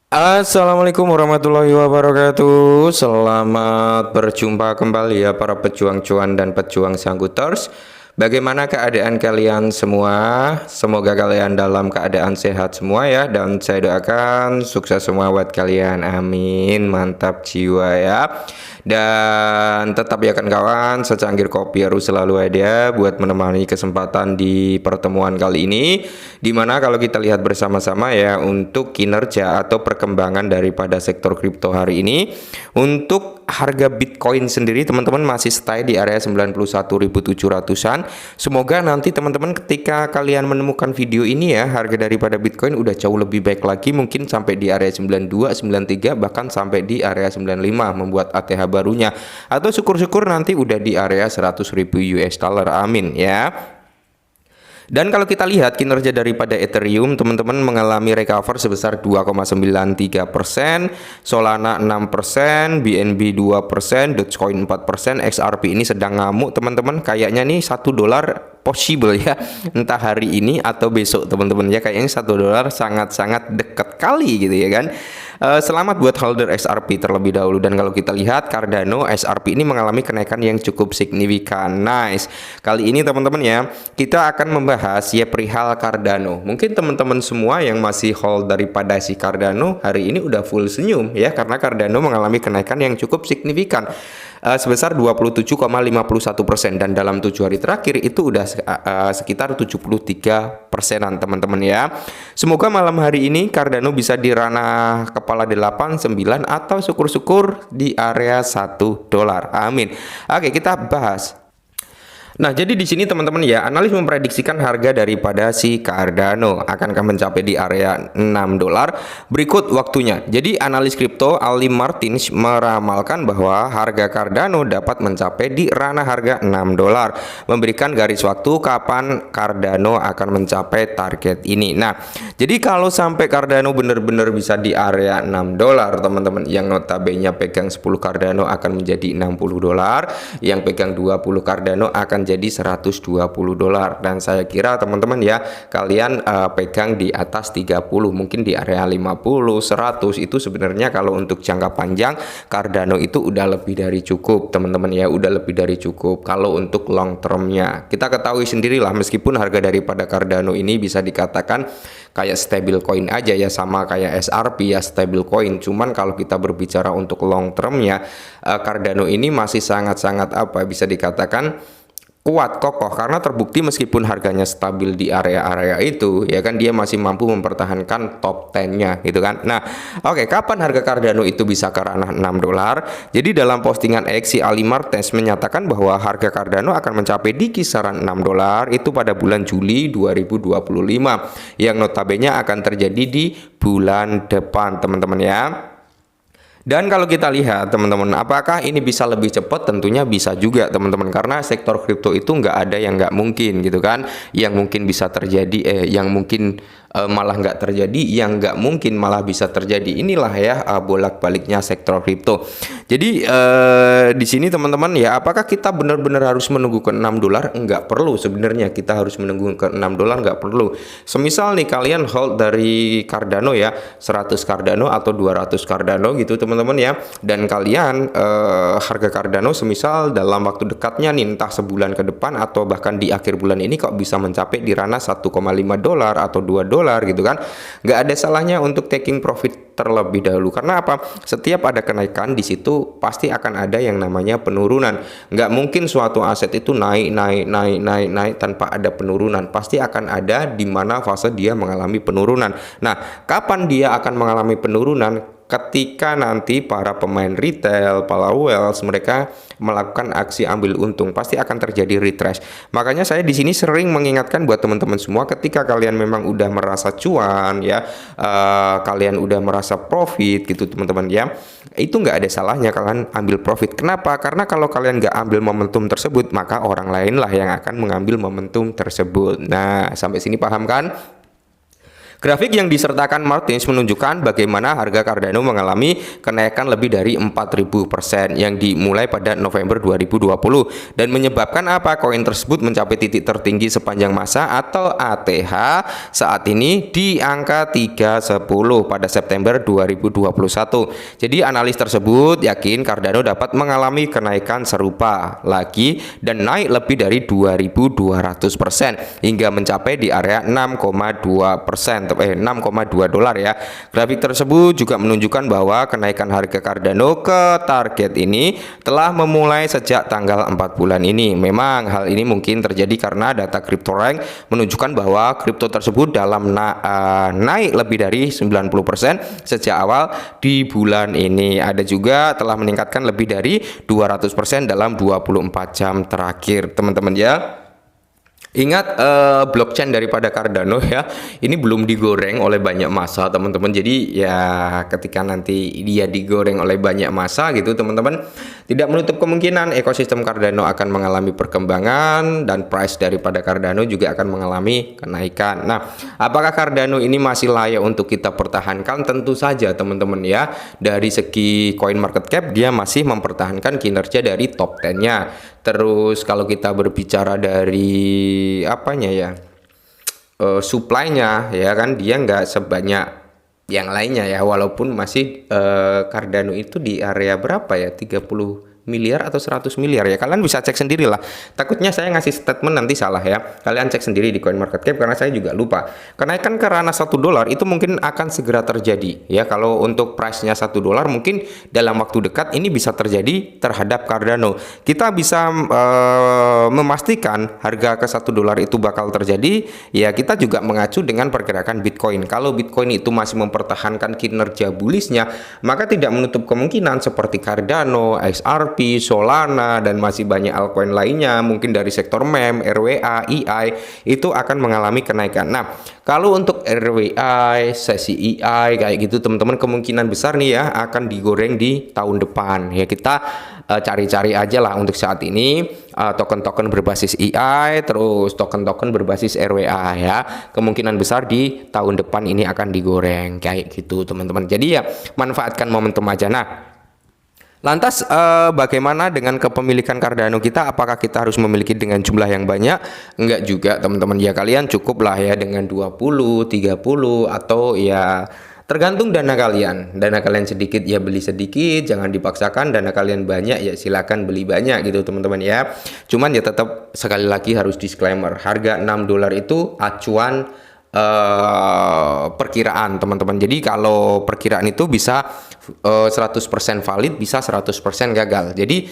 Assalamualaikum warahmatullahi wabarakatuh. Selamat berjumpa kembali ya para pejuang cuan dan pejuang sangkuters. Bagaimana keadaan kalian semua? Semoga kalian dalam keadaan sehat semua ya. Dan saya doakan sukses semua buat kalian. Amin. Mantap jiwa ya. Dan tetap ya kawan, secangkir kopi harus selalu ada buat menemani kesempatan di pertemuan kali ini. Dimana kalau kita lihat bersama-sama ya untuk kinerja atau perkembangan daripada sektor kripto hari ini. Untuk harga Bitcoin sendiri teman-teman masih stay di area 91.700-an. Semoga nanti teman-teman ketika kalian menemukan video ini ya, harga daripada Bitcoin udah jauh lebih baik lagi, mungkin sampai di area 92, 93, bahkan sampai di area 95 membuat ATH barunya, atau syukur-syukur nanti udah di area 100.000 US dollar. Amin ya. Dan kalau kita lihat kinerja daripada Ethereum teman-teman mengalami recover sebesar 2,93%, Solana 6%, BNB 2%, Dogecoin 4%, XRP ini sedang ngamuk teman-teman. Kayaknya nih $1 possible ya, entah hari ini atau besok teman-teman ya. Kayaknya $1 sangat-sangat dekat kali gitu ya kan. Selamat buat holder XRP terlebih dahulu. Dan kalau kita lihat Cardano XRP ini mengalami kenaikan yang cukup signifikan. Nice. Kali ini teman-teman ya, kita akan membahas ya perihal Cardano. Mungkin teman-teman semua yang masih hold daripada si Cardano hari ini udah full senyum ya, karena Cardano mengalami kenaikan yang cukup signifikan sebesar 27,51%, dan dalam 7 hari terakhir itu udah sekitar 73%-an teman-teman ya. Semoga malam hari ini Cardano bisa di ranah kepala 8, 9 atau syukur-syukur di area $1. Amin. Oke, kita bahas. Nah, jadi di sini teman-teman ya, analis memprediksikan harga daripada si Cardano akankah mencapai di area $6. Berikut waktunya. Jadi analis kripto Ali Martins meramalkan bahwa harga Cardano dapat mencapai di ranah harga $6, memberikan garis waktu kapan Cardano akan mencapai target ini. Nah, jadi kalau sampai Cardano benar-benar bisa di area $6 teman-teman, yang notabene pegang 10 Cardano akan menjadi $60, yang pegang 20 Cardano akan jadi $120, dan saya kira teman-teman ya kalian pegang di atas 30, mungkin di area 50, 100 itu sebenarnya kalau untuk jangka panjang Cardano itu udah lebih dari cukup teman-teman ya, udah lebih dari cukup. Kalau untuk long termnya kita ketahui sendirilah, meskipun harga daripada Cardano ini bisa dikatakan kayak stable coin aja ya, sama kayak XRP ya, stable coin. Cuman kalau kita berbicara untuk long termnya, Cardano ini masih sangat-sangat bisa dikatakan kuat, kokoh, karena terbukti meskipun harganya stabil di area-area itu ya kan, dia masih mampu mempertahankan top 10-nya gitu kan. Nah, oke, kapan harga Cardano itu bisa ke ranah $6? Jadi dalam postingan X, si Ali Martins menyatakan bahwa harga Cardano akan mencapai di kisaran $6 itu pada bulan Juli 2025, yang notabene akan terjadi di bulan depan teman-teman ya. Dan kalau kita lihat teman-teman, apakah ini bisa lebih cepat? Tentunya bisa juga teman-teman, karena sektor kripto itu nggak ada yang nggak mungkin gitu kan. Yang mungkin bisa terjadi, yang mungkin malah nggak terjadi, yang nggak mungkin malah bisa terjadi. Inilah ya bolak-baliknya sektor kripto. Jadi di sini teman-teman ya, apakah kita benar-benar harus menunggu ke $6? Nggak perlu sebenarnya kita harus menunggu ke $6, nggak perlu. Semisal nih kalian hold dari Cardano ya, 100 Cardano atau 200 Cardano gitu teman-teman ya, dan kalian harga Cardano semisal dalam waktu dekatnya nih, entah sebulan ke depan atau bahkan di akhir bulan ini kok bisa mencapai di ranah $1,5 atau $2 gitu kan, nggak ada salahnya untuk taking profit terlebih dahulu. Karena apa? Setiap ada kenaikan di situ pasti akan ada yang namanya penurunan. Nggak mungkin suatu aset itu naik tanpa ada penurunan. Pasti akan ada di mana fase dia mengalami penurunan. Nah, kapan dia akan mengalami penurunan? Ketika nanti para pemain retail, para whales, mereka melakukan aksi ambil untung, pasti akan terjadi retrace. Makanya saya di sini sering mengingatkan buat teman-teman semua, ketika kalian memang udah merasa cuan ya, kalian udah merasa profit gitu teman-teman ya, itu nggak ada salahnya kalian ambil profit. Kenapa? Karena kalau kalian nggak ambil momentum tersebut, maka orang lain lah yang akan mengambil momentum tersebut. Nah, sampai sini paham kan? Grafik yang disertakan Martins menunjukkan bagaimana harga Cardano mengalami kenaikan lebih dari 4000% yang dimulai pada November 2020 dan menyebabkan apa? Koin tersebut mencapai titik tertinggi sepanjang masa atau ATH saat ini di angka 310 pada September 2021. Jadi analis tersebut yakin Cardano dapat mengalami kenaikan serupa lagi dan naik lebih dari 2200% hingga mencapai di area 6,2%. 6,2 dolar ya. Grafik tersebut juga menunjukkan bahwa kenaikan harga Cardano ke target ini telah memulai sejak tanggal 4 bulan ini. Memang hal ini mungkin terjadi karena data CryptoRank menunjukkan bahwa kripto tersebut dalam naik lebih dari 90% sejak awal di bulan ini. Ada juga telah meningkatkan lebih dari 200% dalam 24 jam terakhir, teman-teman ya. Ingat blockchain daripada Cardano ya, ini belum digoreng oleh banyak massa teman-teman. Jadi ya ketika nanti dia digoreng oleh banyak massa gitu teman-teman, tidak menutup kemungkinan ekosistem Cardano akan mengalami perkembangan dan price daripada Cardano juga akan mengalami kenaikan. Nah, apakah Cardano ini masih layak untuk kita pertahankan? Tentu saja teman-teman ya. Dari segi coin market cap dia masih mempertahankan kinerja dari top 10-nya. Terus kalau kita berbicara dari apanya ya, supply-nya ya kan, dia nggak sebanyak yang lainnya ya, walaupun masih Cardano itu di area berapa ya, 30 miliar atau 100 miliar ya, kalian bisa cek sendiri lah. Takutnya saya ngasih statement nanti salah ya, kalian cek sendiri di CoinMarketCap karena saya juga lupa. Kenaikan ke ranah 1 dolar itu mungkin akan segera terjadi ya. Kalau untuk price-nya 1 dolar mungkin dalam waktu dekat ini bisa terjadi terhadap Cardano. Kita bisa memastikan harga ke 1 dolar itu bakal terjadi ya, kita juga mengacu dengan pergerakan Bitcoin. Kalau Bitcoin itu masih mempertahankan kinerja bullishnya, maka tidak menutup kemungkinan seperti Cardano, XRP, Solana, dan masih banyak altcoin lainnya mungkin dari sektor meme, RWA, EI itu akan mengalami kenaikan. Nah, kalau untuk RWA, sesi EI kayak gitu teman-teman, kemungkinan besar nih ya akan digoreng di tahun depan ya. Kita cari-cari aja lah untuk saat ini token-token berbasis EI, terus token-token berbasis RWA ya. Kemungkinan besar di tahun depan ini akan digoreng kayak gitu teman-teman. Jadi ya manfaatkan momentum aja. Nah, lantas bagaimana dengan kepemilikan Cardano kita? Apakah kita harus memiliki dengan jumlah yang banyak? Enggak juga teman-teman ya, kalian cukup lah ya dengan 20, 30 atau ya tergantung dana kalian. Dana kalian sedikit ya beli sedikit, jangan dipaksakan. Dana kalian banyak ya silakan beli banyak gitu teman-teman ya. Cuman ya tetap sekali lagi harus disclaimer, harga 6 dolar itu acuan perkiraan teman-teman. Jadi kalau perkiraan itu bisa 100% valid, bisa 100% gagal. Jadi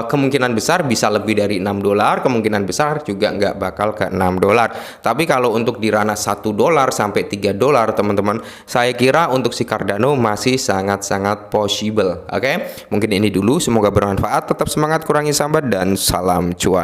kemungkinan besar bisa lebih dari 6 dolar, kemungkinan besar juga nggak bakal ke 6 dolar. Tapi kalau untuk di ranah 1 dolar sampai 3 dolar teman-teman, saya kira untuk si Cardano masih sangat-sangat possible. Oke, mungkin ini dulu, semoga bermanfaat. Tetap semangat, kurangi sambat, dan salam cuan.